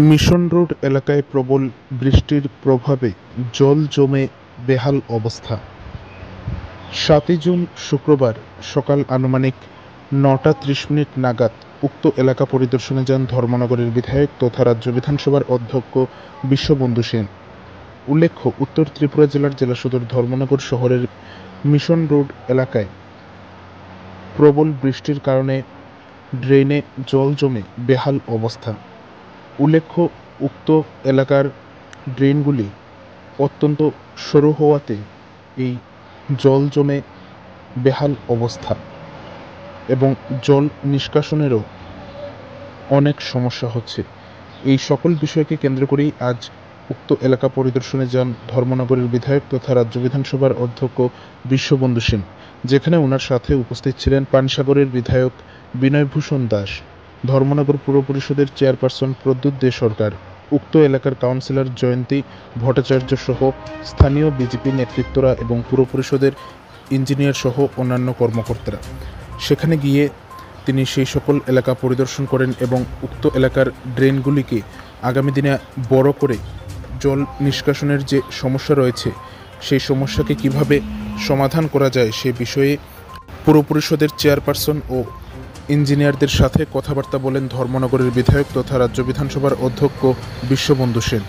Mission road এলাকায় প্রবল বৃষ্টির প্রভাবে জল জমে বেহাল অবস্থা। ৭ই জুন শুক্রবার সকাল আনুমানিক ৯টা ৩০ নাগাদ উক্ত এলাকা পরিদর্শনে যান ধর্মনগরের বিধায়ক তথা রাজ্য বিধানসভার অধ্যক্ষ বিশ্ববন্ধু সেন। উল্লেখ্য, উত্তর ত্রিপুরা জেলার জেলা সদর ধর্মনগর শহরের মিশন রোড এলাকায় প্রবল বৃষ্টির কারণে ড্রেনে জল জমে বেহাল অবস্থা। উল্লেখ্য, উক্ত এলাকার ড্রেনগুলি অত্যন্ত সরু হওয়াতে এই জল জমে বেহাল অবস্থা এবং জল নিষ্কাশনেরও অনেক সমস্যা হচ্ছে। এই সকল বিষয়কে কেন্দ্র করেই আজ উক্ত এলাকা পরিদর্শনে যান ধর্মনগরের বিধায়ক তথা রাজ্য বিধানসভার অধ্যক্ষ বিশ্ববন্ধু সেন, যেখানে ওনার সাথে উপস্থিত ছিলেন পানসাগরের বিধায়ক বিনয়ভূষণ দাস, ধর্মনগর পুর পরিষদের চেয়ারপারসন প্রদ্যুৎ দে সরকার, উক্ত এলাকার কাউন্সিলর জয়ন্তী ভট্টাচার্য সহ স্থানীয় বিজেপি নেতৃত্বরা এবং পুর পরিষদের ইঞ্জিনিয়ার সহ অন্যান্য কর্মকর্তারা। সেখানে গিয়ে তিনি সেই সকল এলাকা পরিদর্শন করেন এবং উক্ত এলাকার ড্রেনগুলিকে আগামী দিনে বড় করে জল নিষ্কাশনের যে সমস্যা রয়েছে সেই সমস্যাকে কিভাবে সমাধান করা যায় সে বিষয়ে পুর পরিষদের চেয়ারপারসন ও ইঞ্জিনিয়ারদের সাথে কথাবার্তা বলেন ধর্মনগরের বিধায়ক তথা রাজ্য বিধানসভার অধ্যক্ষ বিশ্ববন্ধু সেন।